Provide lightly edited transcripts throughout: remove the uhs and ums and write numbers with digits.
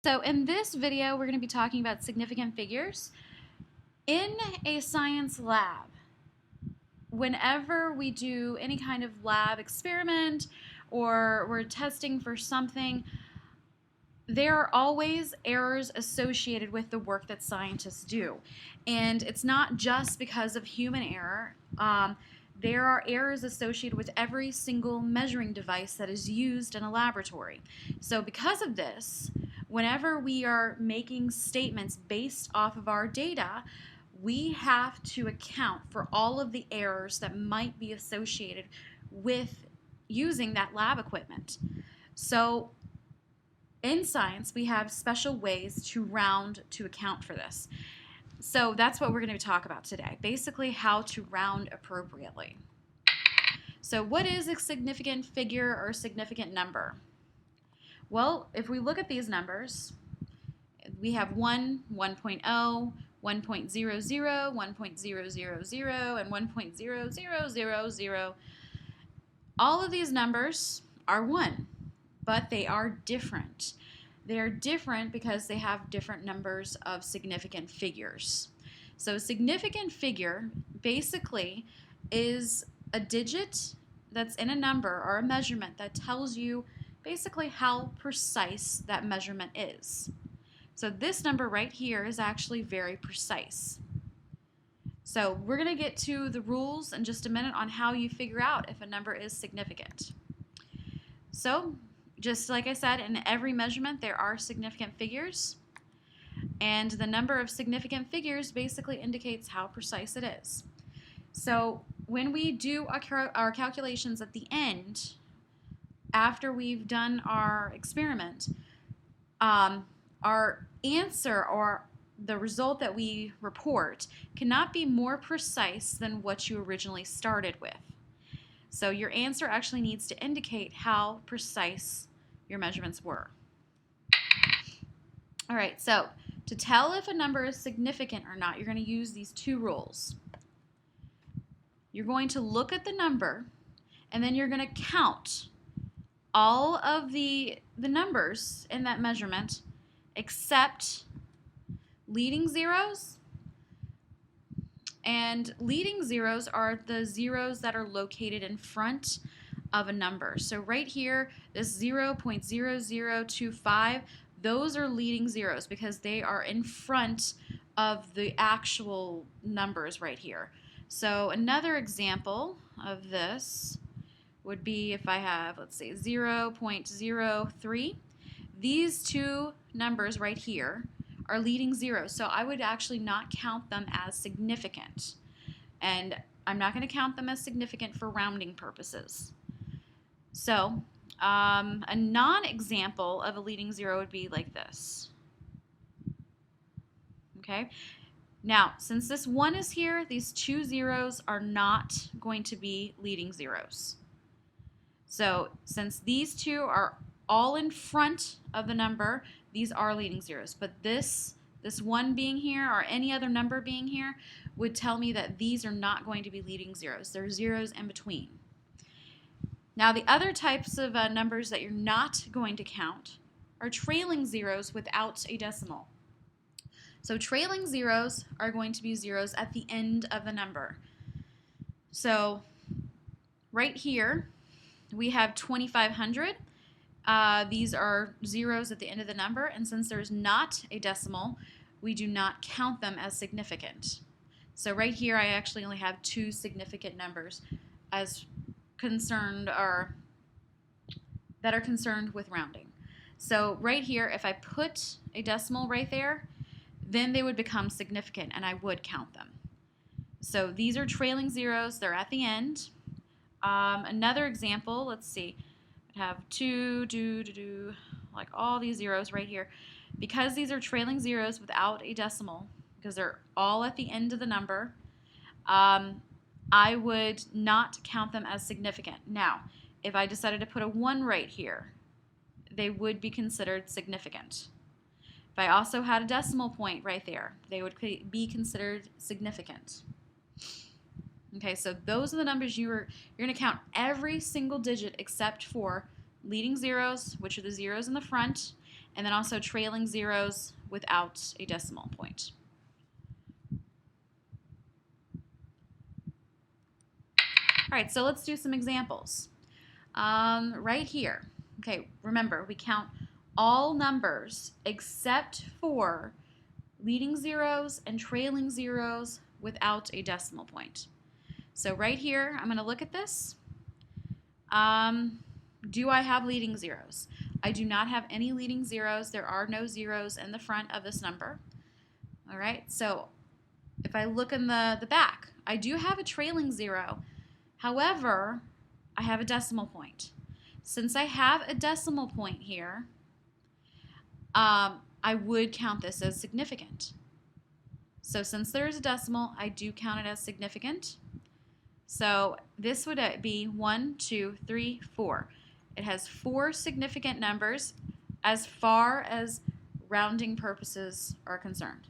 So in this video, we're going to be talking about significant figures. In a science lab, whenever we do any kind of lab experiment or we're testing for something, there are always errors associated with the work that scientists do. And it's not just because of human error. There are errors associated with every single measuring device that is used in a laboratory. So because of this, whenever we are making statements based off of our data, we have to account for all of the errors that might be associated with using that lab equipment. So in science, we have special ways to round to account for this. So that's what we're going to talk about today. Basically, how to round appropriately. So what is a significant figure or significant number? Well, if we look at these numbers, we have 1, 1.0, 1.00, 1.000, and 1.00000. All of these numbers are 1, but they are different. They're different because they have different numbers of significant figures. So a significant figure basically is a digit that's in a number or a measurement that tells you basically how precise that measurement is. So this number right here is actually very precise. So we're going to get to the rules in just a minute on how you figure out if a number is significant. So just like I said, in every measurement there are significant figures, and the number of significant figures basically indicates how precise it is. So when we do our calculations at the end, after we've done our experiment, our answer or the result that we report cannot be more precise than what you originally started with. So your answer actually needs to indicate how precise your measurements were. All right, so to tell if a number is significant or not, you're going to use these two rules. You're going to look at the number, and then you're going to count all of the numbers in that measurement except leading zeros. And leading zeros are the zeros that are located in front of a number. So right here, this 0.0025, those are leading zeros because they are in front of the actual numbers right here. So another example of this would be if I have, let's say, 0.03. These two numbers right here are leading zeros, so I would actually not count them as significant. And I'm not going to count them as significant for rounding purposes. So a non-example of a leading zero would be like this. Okay? Now, since this 1 is here, these two zeros are not going to be leading zeros. So since these two are all in front of the number, these are leading zeros. But this 1 being here or any other number being here would tell me that these are not going to be leading zeros. There are zeros in between. Now the other types of numbers that you're not going to count are trailing zeros without a decimal. So trailing zeros are going to be zeros at the end of the number. So right here we have 2,500. These are zeros at the end of the number, and since there's not a decimal, we do not count them as significant. So right here I actually only have 2 significant numbers as concerned or that are concerned with rounding. So right here, if I put a decimal right there, then they would become significant and I would count them. So these are trailing zeros, they're at the end. Another example, let's see, I have 2, like all these zeros right here. Because these are trailing zeros without a decimal, because they're all at the end of the number, I would not count them as significant. Now, if I decided to put a 1 right here, they would be considered significant. If I also had a decimal point right there, they would be considered significant. Okay, so those are the numbers you're going to count every single digit except for leading zeros, which are the zeros in the front, and then also trailing zeros without a decimal point. All right, so let's do some examples. Right here, okay, remember we count all numbers except for leading zeros and trailing zeros without a decimal point. So right here, I'm going to look at this. Do I have leading zeros? I do not have any leading zeros. There are no zeros in the front of this number. All right, so if I look in the back, I do have a trailing zero. However, I have a decimal point. Since I have a decimal point here, I would count this as significant. So since there's a decimal, I do count it as significant. So this would be 1, 2, 3, 4. It has 4 significant numbers as far as rounding purposes are concerned.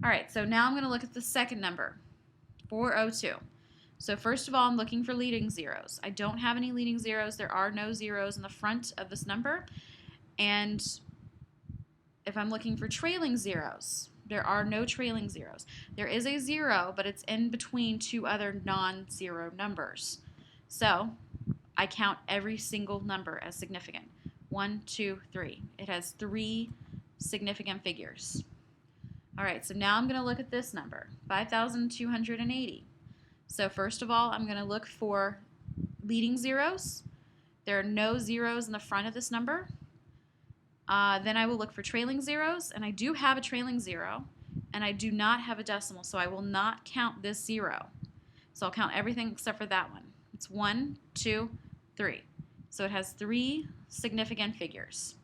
All right, so now I'm going to look at the second number, 402. So first of all, I'm looking for leading zeros. I don't have any leading zeros. There are no zeros in the front of this number. And if I'm looking for trailing zeros, there are no trailing zeros. There is a 0, but it's in between 2 other non-zero numbers. So I count every single number as significant. 1, 2, 3. It has 3 significant figures. All right, so now I'm going to look at this number, 5,280. So first of all, I'm going to look for leading zeros. There are no zeros in the front of this number. Then I will look for trailing zeros, and I do have a trailing zero, and I do not have a decimal, so I will not count this 0. So I'll count everything except for that one. It's 1, 2, 3. So it has 3 significant figures.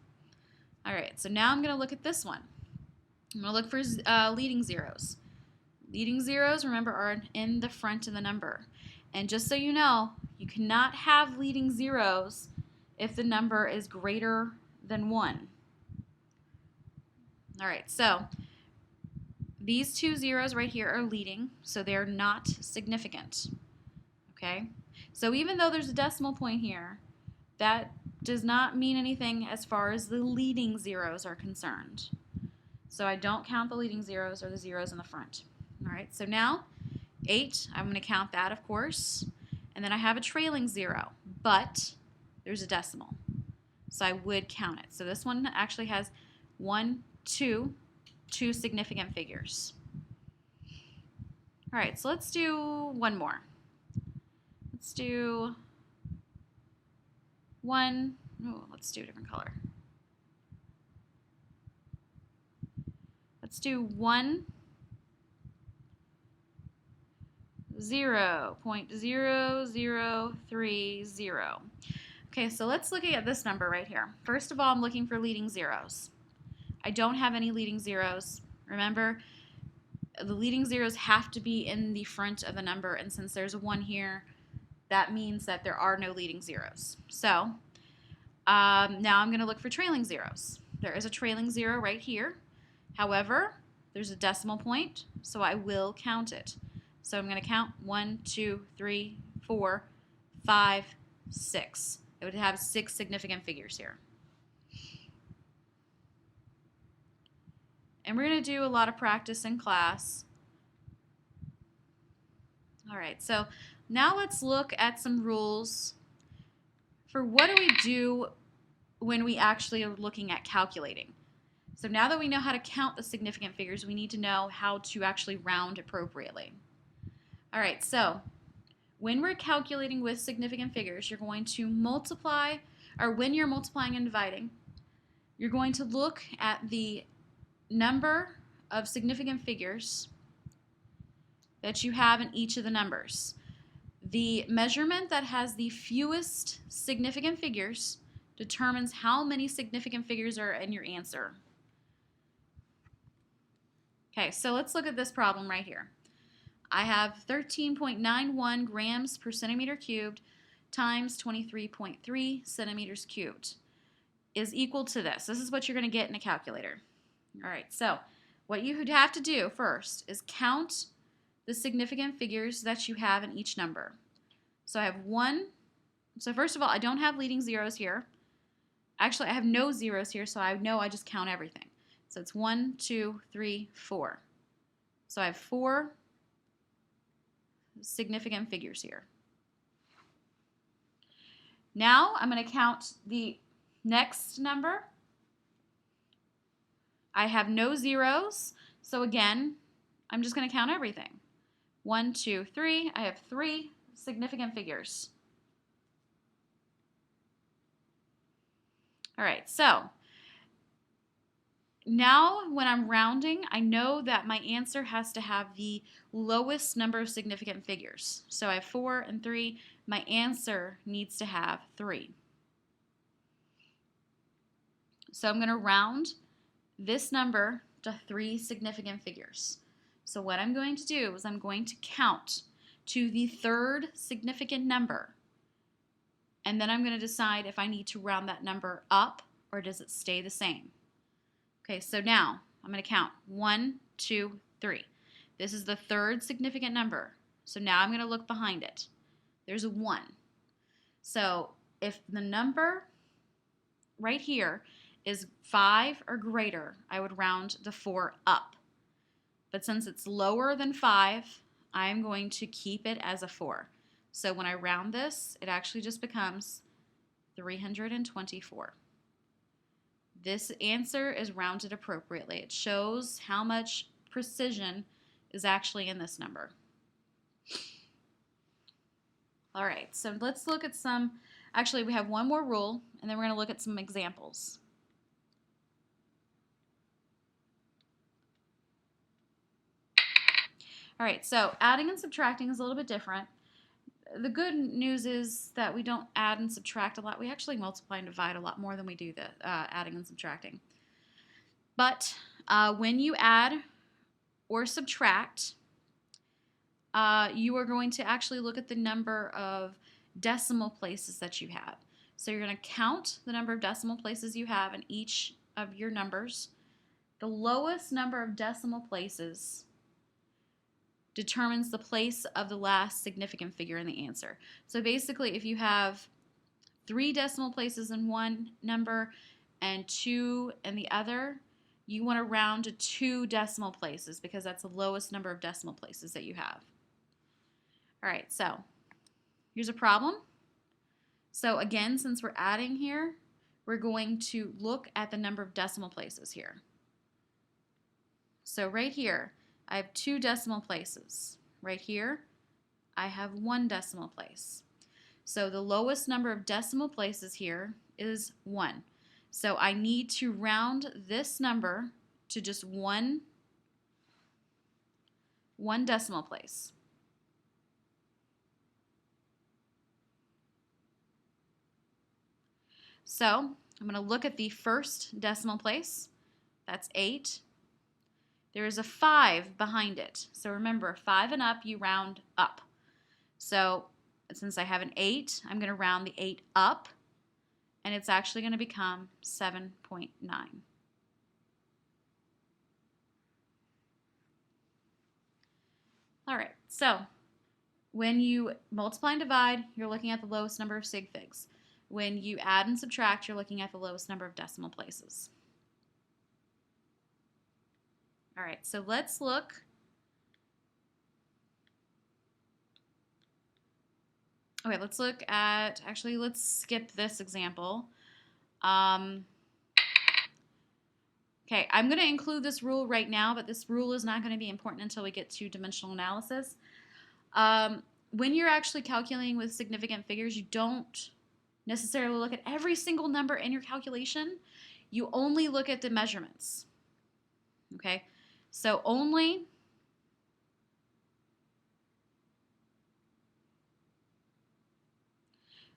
All right, so now I'm going to look at this one. I'm going to look for leading zeros. Leading zeros, remember, are in the front of the number. And just so you know, you cannot have leading zeros if the number is greater than 1. All right, so these 2 zeros right here are leading, so they're not significant. Okay? So even though there's a decimal point here, that does not mean anything as far as the leading zeros are concerned. So I don't count the leading zeros or the zeros in the front. All right, so now 8, I'm going to count that, of course. And then I have a trailing 0, but there's a decimal. So I would count it. So this one actually has 1, 2 significant figures. All right, so let's do one more. Let's do one. Oh, let's do a different color. Let's do 1, 0.0030. Okay, so let's look at this number right here. First of all, I'm looking for leading zeros. I don't have any leading zeros. Remember, the leading zeros have to be in the front of the number, and since there's a 1 here, that means that there are no leading zeros. So now I'm going to look for trailing zeros. There is a trailing 0 right here. However, there's a decimal point, so I will count it. So I'm going to count 1, 2, 3, 4, 5, 6. It would have 6 significant figures here. And we're going to do a lot of practice in class. All right, so now let's look at some rules for what do we do when we actually are looking at calculating. So now that we know how to count the significant figures, we need to know how to actually round appropriately. All right, so when we're calculating with significant figures, you're going to multiply, or when you're multiplying and dividing, you're going to look at the number of significant figures that you have in each of the numbers. The measurement that has the fewest significant figures determines how many significant figures are in your answer. Okay, so let's look at this problem right here. I have 13.91 grams per centimeter cubed times 23.3 centimeters cubed is equal to this. This is what you're going to get in a calculator. All right, so what you would have to do first is count the significant figures that you have in each number. So I have 1. So first of all, I don't have leading zeros here. Actually, I have no zeros here, so I know I just count everything. So it's 1, 2, 3, 4. So I have 4 significant figures here. Now I'm going to count the next number. I have no zeros, so again, I'm just going to count everything. 1, 2, 3. I have 3 significant figures. All right, so now when I'm rounding, I know that my answer has to have the lowest number of significant figures. So I have 4 and 3. My answer needs to have 3. So I'm going to round this number to 3 significant figures. So what I'm going to do is I'm going to count to the third significant number, and then I'm going to decide if I need to round that number up or does it stay the same. Okay, so now I'm going to count 1, 2, 3. This is the third significant number. So now I'm going to look behind it. There's a 1. So if the number right here is 5 or greater, I would round the 4 up. But since it's lower than 5, I'm going to keep it as a 4. So when I round this, it actually just becomes 324. This answer is rounded appropriately. It shows how much precision is actually in this number. All right, so let's look at some, actually we have one more rule, and then we're going to look at some examples. All right, so adding and subtracting is a little bit different. The good news is that we don't add and subtract a lot. We actually multiply and divide a lot more than we do the adding and subtracting. But when you add or subtract, you are going to actually look at the number of decimal places that you have. So you're going to count the number of decimal places you have in each of your numbers. The lowest number of decimal places determines the place of the last significant figure in the answer. So basically, if you have 3 decimal places in one number and 2 in the other, you want to round to 2 decimal places because that's the lowest number of decimal places that you have. All right, so here's a problem. So again, since we're adding here, we're going to look at the number of decimal places here. So right here, I have 2 decimal places. Right here, I have 1 decimal place. So the lowest number of decimal places here is 1. So I need to round this number to just one decimal place. So I'm going to look at the first decimal place. That's 8. There is a 5 behind it. So remember, 5 and up, you round up. So since I have an 8, I'm going to round the 8 up, and it's actually going to become 7.9. All right, so when you multiply and divide, you're looking at the lowest number of sig figs. When you add and subtract, you're looking at the lowest number of decimal places. All right, so let's look. Okay, let's look at, actually, let's skip this example. Okay, I'm going to include this rule right now, but this rule is not going to be important until we get to dimensional analysis. When you're actually calculating with significant figures, you don't necessarily look at every single number in your calculation. You only look at the measurements. Okay? So only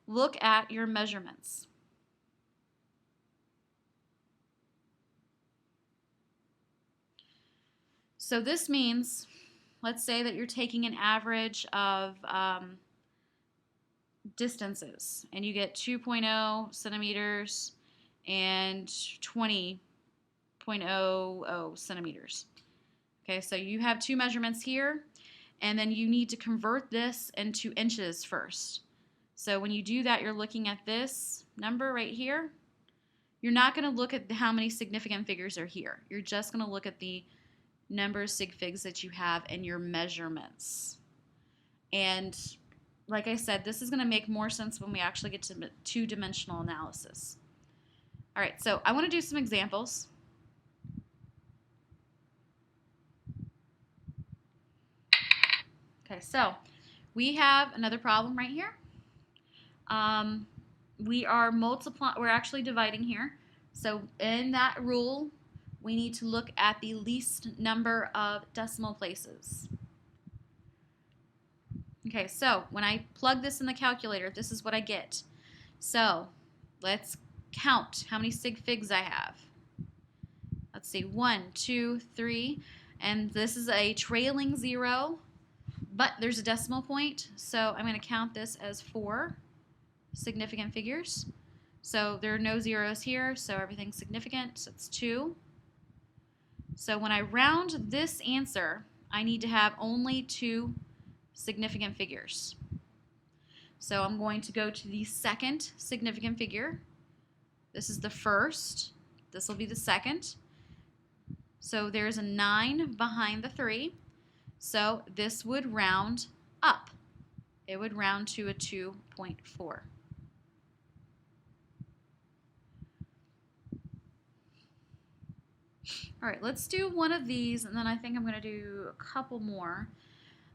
look at your measurements. So this means, let's say that you're taking an average of distances, and you get 2.0 centimeters and 20.00 centimeters. Okay, so you have 2 measurements here, and then you need to convert this into inches first. So when you do that, you're looking at this number right here, you're not going to look at how many significant figures are here. You're just going to look at the number of sig figs that you have and your measurements. And like I said, this is going to make more sense when we actually get to two-dimensional analysis. All right, so I want to do some examples. Okay, so we have another problem right here. We're actually dividing here. So in that rule, we need to look at the least number of decimal places. Okay, so when I plug this in the calculator, this is what I get. So let's count how many sig figs I have. Let's see, 1, 2, 3, and this is a trailing 0, but there's a decimal point, so I'm going to count this as 4 significant figures. So there are no zeros here, so everything's significant, so it's 2. So when I round this answer, I need to have only 2 significant figures. So I'm going to go to the second significant figure. This is the first. This will be the second. So there's a 9 behind the 3. So this would round up. It would round to a 2.4. All right, let's do one of these, and then I think I'm going to do a couple more.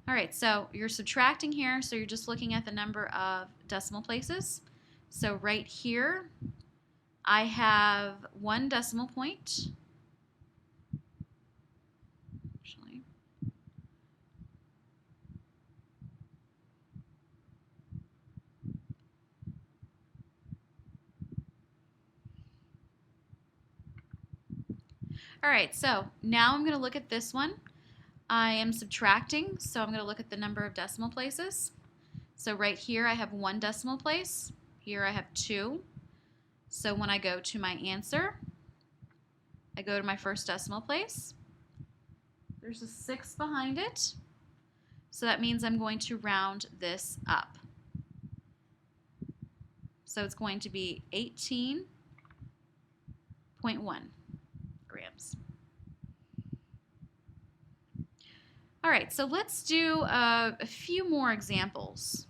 All right, so you're subtracting here, so you're just looking at the number of decimal places. So right here, I have 1 decimal point. Actually, all right, so now I'm going to look at this one. I am subtracting, so I'm going to look at the number of decimal places. So right here I have 1 decimal place. Here I have 2. So when I go to my answer, I go to my first decimal place. There's a 6 behind it. So that means I'm going to round this up. So it's going to be 18.1 grams. All right, so let's do a few more examples.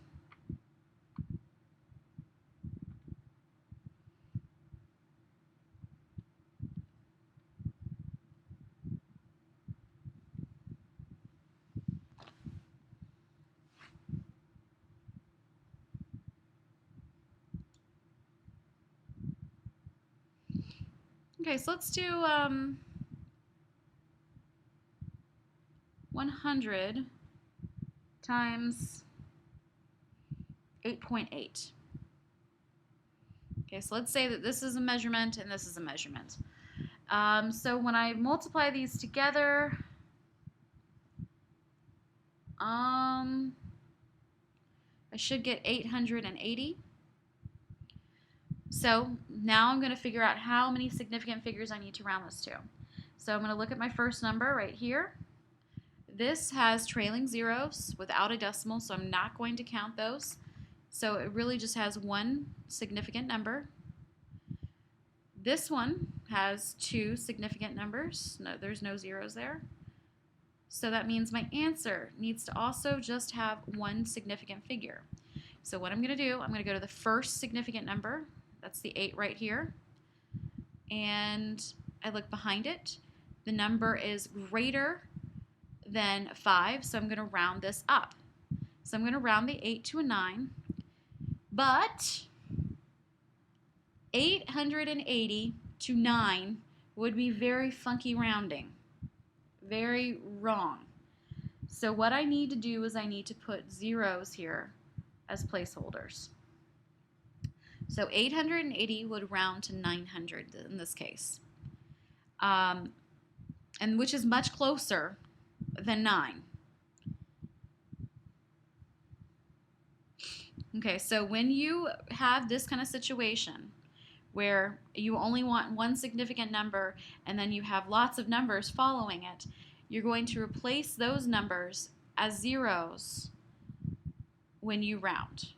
Okay, so let's do 100 times 8.8. Okay, so let's say that this is a measurement and this is a measurement. So when I multiply these together, I should get 880. So now I'm going to figure out how many significant figures I need to round this to. So I'm going to look at my first number right here. This has trailing zeros without a decimal, so I'm not going to count those. So it really just has 1 significant number. This one has 2 significant numbers. No, there's no zeros there. So that means my answer needs to also just have 1 significant figure. So what I'm going to do, I'm going to go to the first significant number. That's the 8 right here. And I look behind it. The number is greater than 5, so I'm going to round this up. So I'm going to round the 8 to a 9. But 880 to 9 would be very funky rounding. Very wrong. So what I need to do is I need to put zeros here as placeholders. So 880 would round to 900 in this case, and which is much closer than 9. Okay, so when you have this kind of situation where you only want 1 significant number and then you have lots of numbers following it, you're going to replace those numbers as zeros when you round.